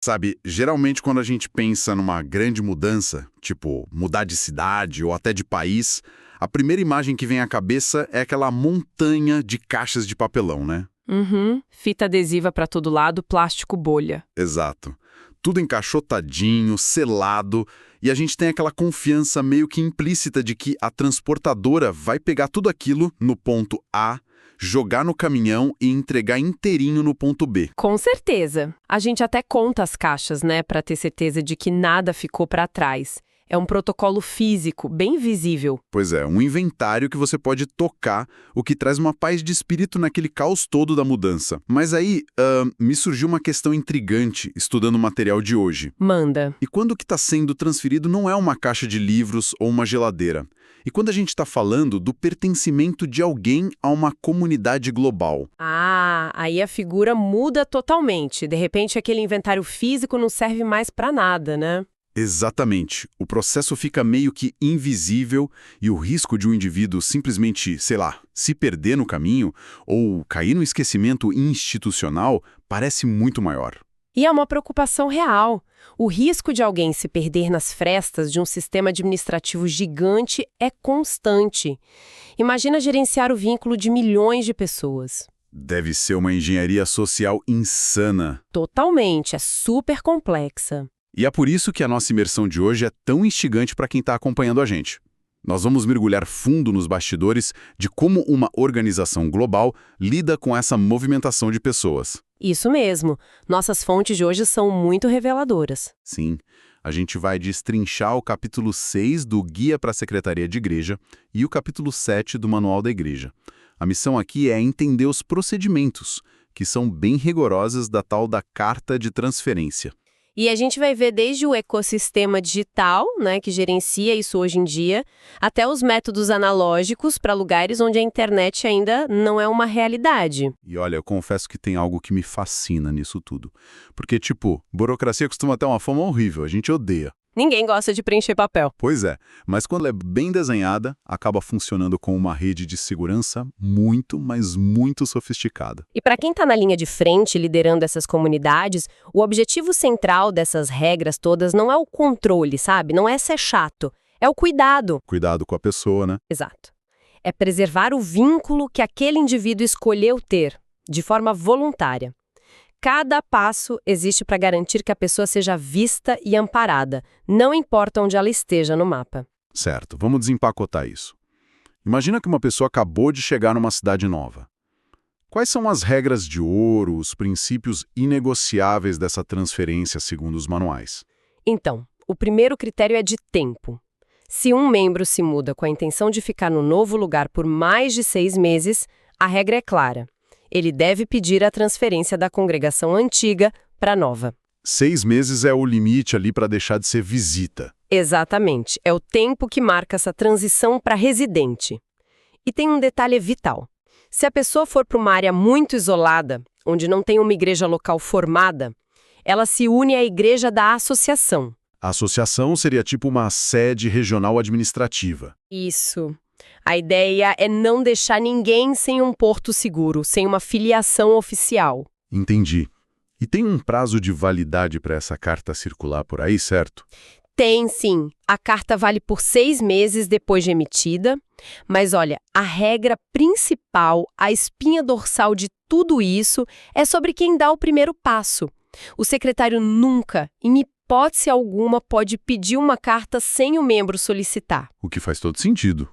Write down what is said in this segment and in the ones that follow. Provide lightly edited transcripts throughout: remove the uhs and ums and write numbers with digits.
Sabe, geralmente quando a gente pensa numa grande mudança, tipo mudar de cidade ou até de país, a primeira imagem que vem à cabeça é aquela montanha de caixas de papelão, né? Uhum. Fita adesiva pra todo lado, plástico bolha. Exato. Tudo encaixotadinho, selado, e a gente tem aquela confiança meio que implícita de que a transportadora vai pegar tudo aquilo no ponto A, jogar no caminhão e entregar inteirinho no ponto B. Com certeza. A gente até conta as caixas, né, pra ter certeza de que nada ficou pra trás. É um protocolo físico, bem visível. Pois é, um inventário que você pode tocar, o que traz uma paz de espírito naquele caos todo da mudança. Mas aí, me surgiu uma questão intrigante estudando o material de hoje. Manda. E quando o que está sendo transferido não é uma caixa de livros ou uma geladeira? E quando a gente está falando do pertencimento de alguém a uma comunidade global? Ah, aí a figura muda totalmente. De repente, aquele inventário físico não serve mais pra nada, né? Exatamente. O processo fica meio que invisível e o risco de um indivíduo simplesmente, sei lá, se perder no caminho ou cair no esquecimento institucional parece muito maior. E é uma preocupação real. O risco de alguém se perder nas frestas de um sistema administrativo gigante é constante. Imagina gerenciar o vínculo de milhões de pessoas. Deve ser uma engenharia social insana. Totalmente, é super complexa. E é por isso que a nossa imersão de hoje é tão instigante para quem está acompanhando a gente. Nós vamos mergulhar fundo nos bastidores de como uma organização global lida com essa movimentação de pessoas. Isso mesmo. Nossas fontes de hoje são muito reveladoras. Sim, a gente vai destrinchar o capítulo 6 do Guia para a Secretaria de Igreja e o capítulo 7 do Manual da Igreja. A missão aqui é entender os procedimentos, que são bem rigorosos da tal da carta de transferência. E a gente vai ver desde o ecossistema digital, né, que gerencia isso hoje em dia, até os métodos analógicos para lugares onde a internet ainda não é uma realidade. E olha, eu confesso que tem algo que me fascina nisso tudo. Porque, burocracia costuma ter uma fama horrível, a gente odeia. Ninguém gosta de preencher papel. Pois é, mas quando ela é bem desenhada, acaba funcionando com uma rede de segurança muito, mas muito sofisticada. E para quem está na linha de frente liderando essas comunidades, o objetivo central dessas regras todas não é o controle, sabe? Não é ser chato, é o cuidado. Cuidado com a pessoa, né? Exato. É preservar o vínculo que aquele indivíduo escolheu ter, de forma voluntária. Cada passo existe para garantir que a pessoa seja vista e amparada, não importa onde ela esteja no mapa. Certo, vamos desempacotar isso. Imagina que uma pessoa acabou de chegar numa cidade nova. Quais são as regras de ouro, os princípios inegociáveis dessa transferência segundo os manuais? Então, o primeiro critério é de tempo. Se um membro se muda com a intenção de ficar no novo lugar por mais de 6 meses, a regra é clara. Ele deve pedir a transferência da congregação antiga para a nova. 6 meses é o limite ali para deixar de ser visita. Exatamente. É o tempo que marca essa transição para residente. E tem um detalhe vital. Se a pessoa for para uma área muito isolada, onde não tem uma igreja local formada, ela se une à igreja da associação. A associação seria tipo uma sede regional administrativa. Isso. A ideia é não deixar ninguém sem um porto seguro, sem uma filiação oficial. Entendi. E tem um prazo de validade para essa carta circular por aí, certo? Tem sim. A carta vale por 6 meses depois de emitida. Mas olha, a regra principal, a espinha dorsal de tudo isso, é sobre quem dá o primeiro passo. O secretário nunca, em hipótese alguma, pode pedir uma carta sem o membro solicitar. O que faz todo sentido.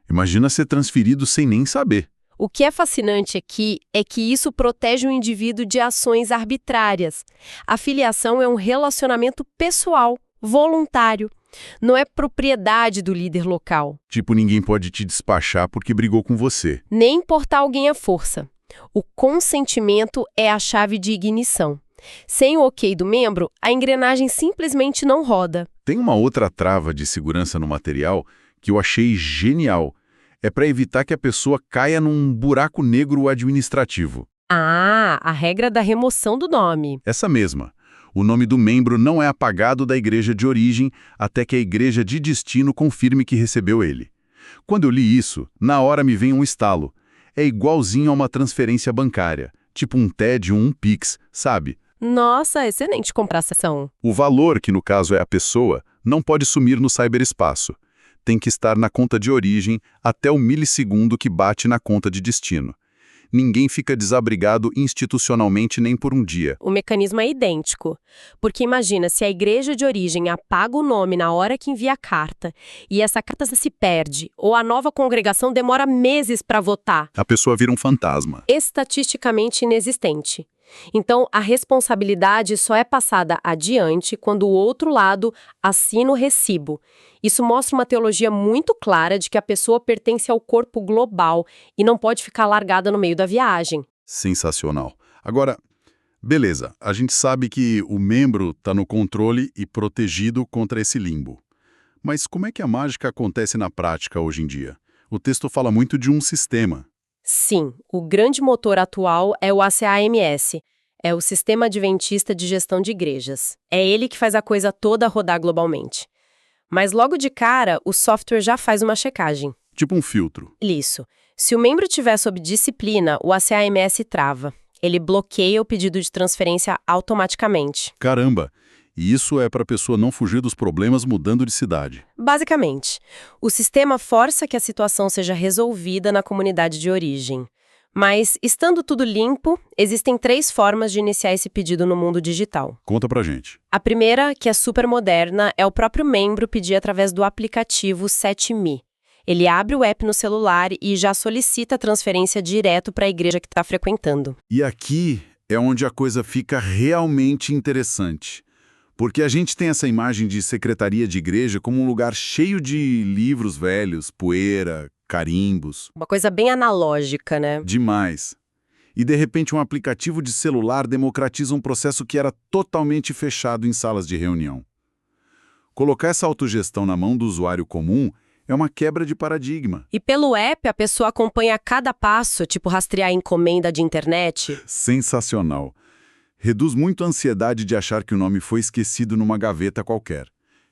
Imagina ser transferido sem nem saber. O que é fascinante aqui é que isso protege o indivíduo de ações arbitrárias. A filiação é um relacionamento pessoal, voluntário. Não é propriedade do líder local. Tipo, ninguém pode te despachar porque brigou com você. Nem importar alguém à força. O consentimento é a chave de ignição. Sem o ok do membro, a engrenagem simplesmente não roda. Tem uma outra trava de segurança no material que eu achei genial. É para evitar que a pessoa caia num buraco negro administrativo. Ah, a regra da remoção do nome. Essa mesma. O nome do membro não é apagado da igreja de origem até que a igreja de destino confirme que recebeu ele. Quando eu li isso, na hora me vem um estalo. É igualzinho a uma transferência bancária, tipo um TED ou um Pix, sabe? Nossa, excelente comparação. O valor, que no caso é a pessoa, não pode sumir no ciberespaço. Tem que estar na conta de origem até o milissegundo que bate na conta de destino. Ninguém fica desabrigado institucionalmente nem por um dia. O mecanismo é idêntico. Porque imagina, se a igreja de origem apaga o nome na hora que envia a carta, e essa carta se perde, ou a nova congregação demora meses para votar, A pessoa vira um fantasma. estatisticamente inexistente. Então, a responsabilidade só é passada adiante quando o outro lado assina o recibo. Isso mostra uma teologia muito clara de que a pessoa pertence ao corpo global e não pode ficar largada no meio da viagem. Sensacional. Agora, beleza, a gente sabe que o membro está no controle e protegido contra esse limbo. Mas como é que a mágica acontece na prática hoje em dia? O texto fala muito de um sistema. Sim, o grande motor atual é o ACAMS, é o Sistema Adventista de Gestão de Igrejas. É ele que faz a coisa toda rodar globalmente. Mas logo de cara, o software já faz uma checagem. Tipo um filtro. Isso. Se o membro estiver sob disciplina, o ACAMS trava. Ele bloqueia o pedido de transferência automaticamente. Caramba! E isso é para a pessoa não fugir dos problemas mudando de cidade. Basicamente, o sistema força que a situação seja resolvida na comunidade de origem. Mas, estando tudo limpo, existem 3 formas de iniciar esse pedido no mundo digital. Conta pra gente. A primeira, que é super moderna, é o próprio membro pedir através do aplicativo SetMe. Ele abre o app no celular e já solicita a transferência direto para a igreja que está frequentando. E aqui é onde a coisa fica realmente interessante. Porque a gente tem essa imagem de secretaria de igreja como um lugar cheio de livros velhos, poeira, carimbos. Uma coisa bem analógica, né? Demais. E de repente um aplicativo de celular democratiza um processo que era totalmente fechado em salas de reunião. Colocar essa autogestão na mão do usuário comum é uma quebra de paradigma. E pelo app, a pessoa acompanha cada passo, tipo rastrear a encomenda de internet. Sensacional. Reduz muito a ansiedade de achar que o nome foi esquecido numa gaveta qualquer.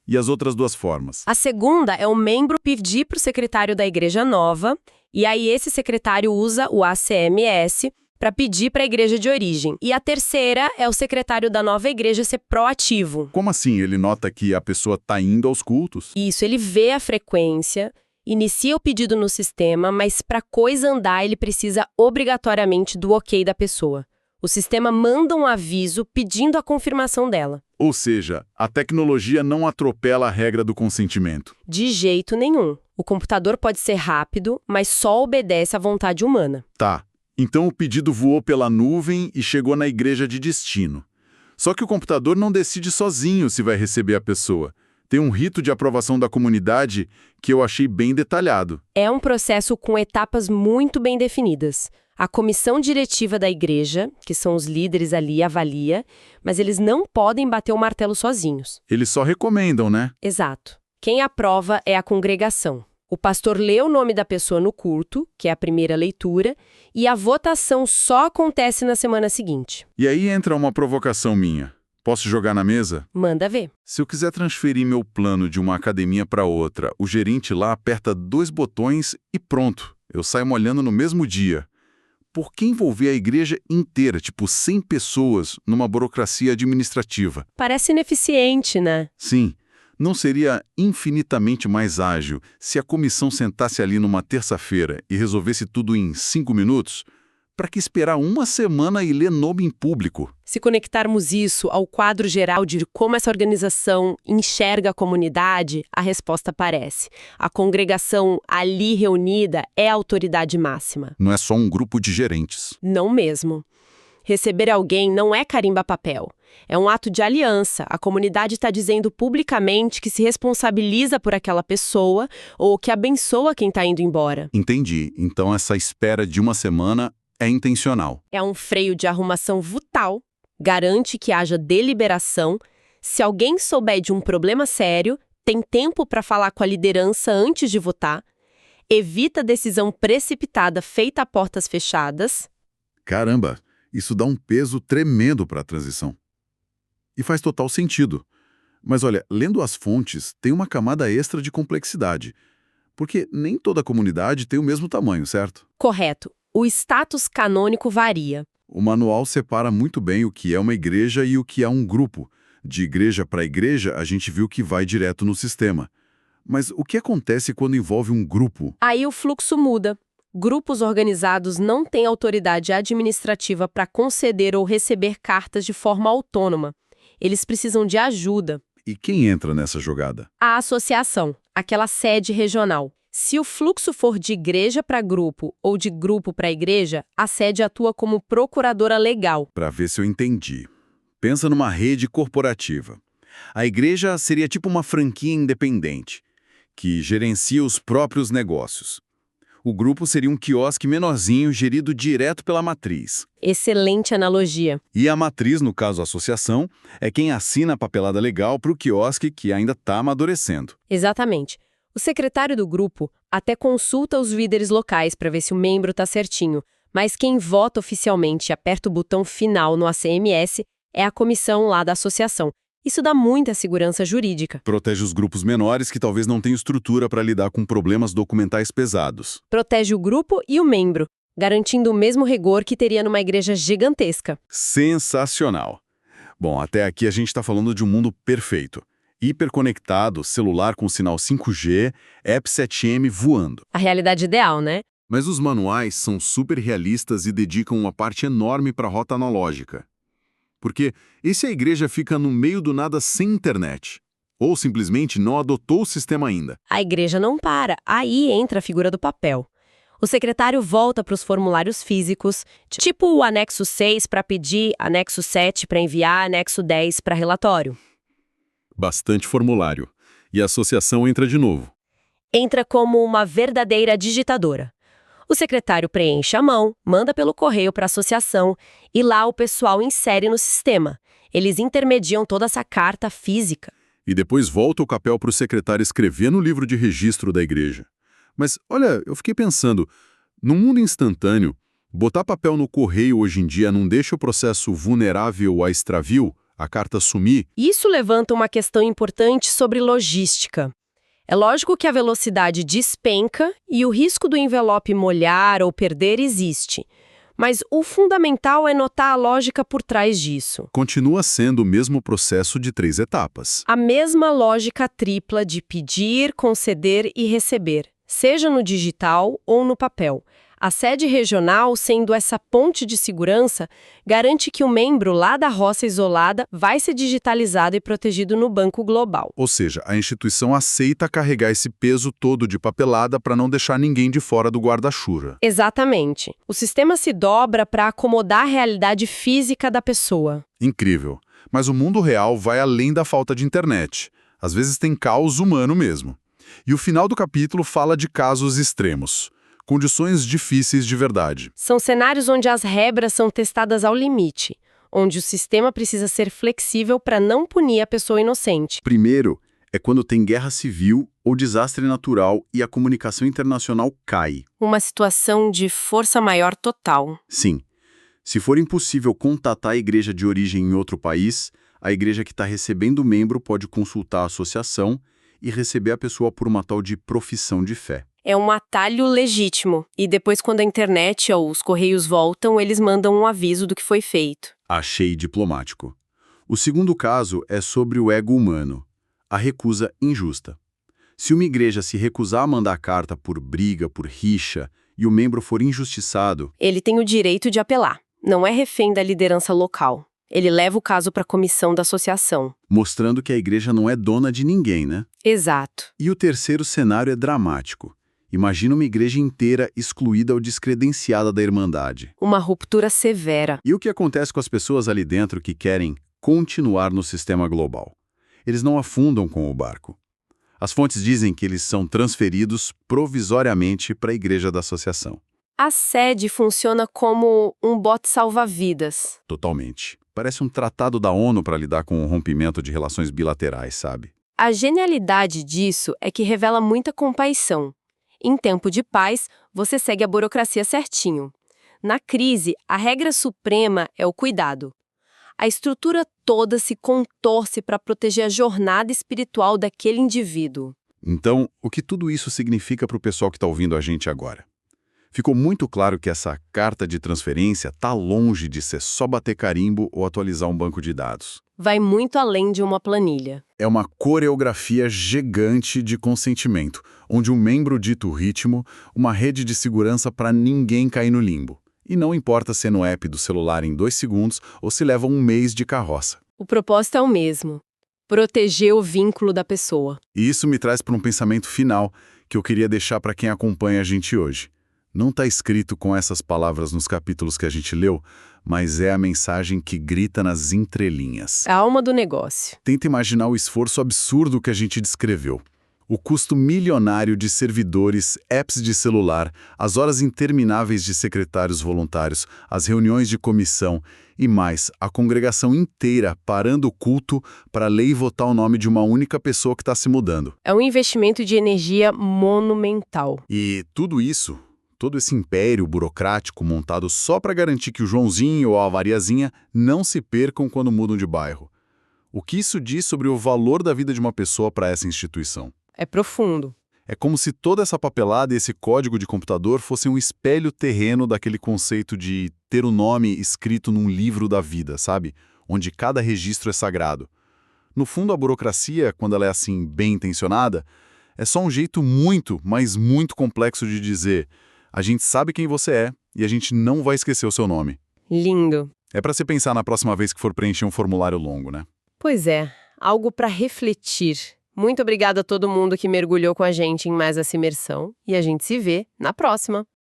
E as outras 2 formas? A segunda é o membro pedir para o secretário da igreja nova, e aí esse secretário usa o ACMS para pedir para a igreja de origem. E a terceira é o secretário da nova igreja ser proativo. Como assim? Ele nota que a pessoa está indo aos cultos? Isso, ele vê a frequência, inicia o pedido no sistema, mas para a coisa andar ele precisa obrigatoriamente do ok da pessoa. O sistema manda um aviso pedindo a confirmação dela. Ou seja, a tecnologia não atropela a regra do consentimento. De jeito nenhum. O computador pode ser rápido, mas só obedece à vontade humana. Tá, então o pedido voou pela nuvem e chegou na igreja de destino. Só que o computador não decide sozinho se vai receber a pessoa. Tem um rito de aprovação da comunidade que eu achei bem detalhado. É um processo com etapas muito bem definidas. A comissão diretiva da igreja, que são os líderes ali, avalia, mas eles não podem bater o martelo sozinhos. Eles só recomendam, né? Exato. Quem aprova é a congregação. O pastor lê o nome da pessoa no culto, que é a primeira leitura, e a votação só acontece na semana seguinte. E aí entra uma provocação minha. Posso jogar na mesa? Manda ver. Se eu quiser transferir meu plano de uma academia para outra, o gerente lá aperta 2 botões e pronto. Eu saio molhando no mesmo dia. Por que envolver a igreja inteira, tipo 100 pessoas, numa burocracia administrativa? Parece ineficiente, né? Sim, não seria infinitamente mais ágil se a comissão sentasse ali numa terça-feira e resolvesse tudo em 5 minutos? Para que esperar uma semana e ler nome em público? Se conectarmos isso ao quadro geral de como essa organização enxerga a comunidade, a resposta aparece. A congregação ali reunida é a autoridade máxima. Não é só um grupo de gerentes. Não mesmo. Receber alguém não é carimba-papel. É um ato de aliança. A comunidade está dizendo publicamente que se responsabiliza por aquela pessoa ou que abençoa quem está indo embora. Entendi. Então essa espera de uma semana é intencional. É um freio de arrumação vital. Garante que haja deliberação. Se alguém souber de um problema sério, tem tempo para falar com a liderança antes de votar. Evita decisão precipitada feita a portas fechadas. Caramba, isso dá um peso tremendo para a transição. E faz total sentido. Mas olha, lendo as fontes, tem uma camada extra de complexidade. Porque nem toda comunidade tem o mesmo tamanho, certo? Correto. O status canônico varia. O manual separa muito bem o que é uma igreja e o que é um grupo. De igreja para igreja, a gente viu que vai direto no sistema. Mas o que acontece quando envolve um grupo? Aí o fluxo muda. Grupos organizados não têm autoridade administrativa para conceder ou receber cartas de forma autônoma. Eles precisam de ajuda. E quem entra nessa jogada? A associação, aquela sede regional. Se o fluxo for de igreja para grupo ou de grupo para igreja, a sede atua como procuradora legal. Para ver se eu entendi. Pensa numa rede corporativa. A igreja seria tipo uma franquia independente, que gerencia os próprios negócios. O grupo seria um quiosque menorzinho gerido direto pela matriz. Excelente analogia. E a matriz, no caso a associação, é quem assina a papelada legal para o quiosque que ainda está amadurecendo. Exatamente. O secretário do grupo até consulta os líderes locais para ver se o membro está certinho, mas quem vota oficialmente e aperta o botão final no ACMS é a comissão lá da associação. Isso dá muita segurança jurídica. Protege os grupos menores que talvez não tenham estrutura para lidar com problemas documentais pesados. Protege o grupo e o membro, garantindo o mesmo rigor que teria numa igreja gigantesca. Sensacional! Bom, até aqui a gente está falando de um mundo perfeito. Hiperconectado, celular com sinal 5G, app 7M voando. A realidade ideal, né? Mas os manuais são super realistas e dedicam uma parte enorme para a rota analógica. Porque e se a igreja fica no meio do nada sem internet? Ou simplesmente não adotou o sistema ainda? A igreja não para, aí entra a figura do papel. O secretário volta para os formulários físicos, tipo o anexo 6 para pedir, anexo 7 para enviar, anexo 10 para relatório. Bastante formulário. E a associação entra de novo. Entra como uma verdadeira digitadora. O secretário preenche à mão, manda pelo correio para a associação e lá o pessoal insere no sistema. Eles intermediam toda essa carta física. E depois volta o papel para o secretário escrever no livro de registro da igreja. Mas, olha, eu fiquei pensando, no mundo instantâneo, botar papel no correio hoje em dia não deixa o processo vulnerável a extravio, a carta sumir? Isso levanta uma questão importante sobre logística. É lógico que a velocidade despenca e o risco do envelope molhar ou perder existe. Mas o fundamental é notar a lógica por trás disso. Continua sendo o mesmo processo de 3 etapas. A mesma lógica tripla de pedir, conceder e receber, seja no digital ou no papel. A sede regional, sendo essa ponte de segurança, garante que o membro lá da roça isolada vai ser digitalizado e protegido no banco global. Ou seja, a instituição aceita carregar esse peso todo de papelada para não deixar ninguém de fora do guarda-chuva. Exatamente. O sistema se dobra para acomodar a realidade física da pessoa. Incrível. Mas o mundo real vai além da falta de internet. Às vezes tem caos humano mesmo. E o final do capítulo fala de casos extremos. Condições difíceis de verdade. São cenários onde as regras são testadas ao limite, onde o sistema precisa ser flexível para não punir a pessoa inocente. Primeiro, é quando tem guerra civil ou desastre natural e a comunicação internacional cai. Uma situação de força maior total. Sim. Se for impossível contatar a igreja de origem em outro país, a igreja que está recebendo o membro pode consultar a associação e receber a pessoa por uma tal de profissão de fé. É um atalho legítimo. E depois, quando a internet ou os correios voltam, eles mandam um aviso do que foi feito. Achei diplomático. O segundo caso é sobre o ego humano, a recusa injusta. Se uma igreja se recusar a mandar carta por briga, por rixa, e o membro for injustiçado, ele tem o direito de apelar. Não é refém da liderança local. Ele leva o caso para a comissão da associação. Mostrando que a igreja não é dona de ninguém, né? Exato. E o terceiro cenário é dramático. Imagina uma igreja inteira excluída ou descredenciada da Irmandade. Uma ruptura severa. E o que acontece com as pessoas ali dentro que querem continuar no sistema global? Eles não afundam com o barco. As fontes dizem que eles são transferidos provisoriamente para a igreja da associação. A sede funciona como um bote salva-vidas. Totalmente. Parece um tratado da ONU para lidar com o rompimento de relações bilaterais, sabe? A genialidade disso é que revela muita compaixão. Em tempo de paz, você segue a burocracia certinho. Na crise, a regra suprema é o cuidado. A estrutura toda se contorce para proteger a jornada espiritual daquele indivíduo. Então, o que tudo isso significa para o pessoal que está ouvindo a gente agora? Ficou muito claro que essa carta de transferência está longe de ser só bater carimbo ou atualizar um banco de dados. Vai muito além de uma planilha. É uma coreografia gigante de consentimento, onde um membro dita o ritmo, uma rede de segurança para ninguém cair no limbo. E não importa se é no app do celular em 2 segundos ou se leva um mês de carroça. O propósito é o mesmo: proteger o vínculo da pessoa. E isso me traz para um pensamento final que eu queria deixar para quem acompanha a gente hoje. Não está escrito com essas palavras nos capítulos que a gente leu, mas é a mensagem que grita nas entrelinhas. A alma do negócio. Tenta imaginar o esforço absurdo que a gente descreveu. O custo milionário de servidores, apps de celular, as horas intermináveis de secretários voluntários, as reuniões de comissão e mais, a congregação inteira parando o culto para ler e votar o nome de uma única pessoa que está se mudando. É um investimento de energia monumental. E tudo isso, todo esse império burocrático montado só para garantir que o Joãozinho ou a Mariazinha não se percam quando mudam de bairro. O que isso diz sobre o valor da vida de uma pessoa para essa instituição? É profundo. É como se toda essa papelada e esse código de computador fossem um espelho terreno daquele conceito de ter o nome escrito num livro da vida, sabe? Onde cada registro é sagrado. No fundo, a burocracia, quando ela é assim bem intencionada, é só um jeito muito, mas muito complexo de dizer: a gente sabe quem você é e a gente não vai esquecer o seu nome. Lindo. É para você pensar na próxima vez que for preencher um formulário longo, né? Pois é, algo para refletir. Muito obrigada a todo mundo que mergulhou com a gente em mais essa imersão e a gente se vê na próxima.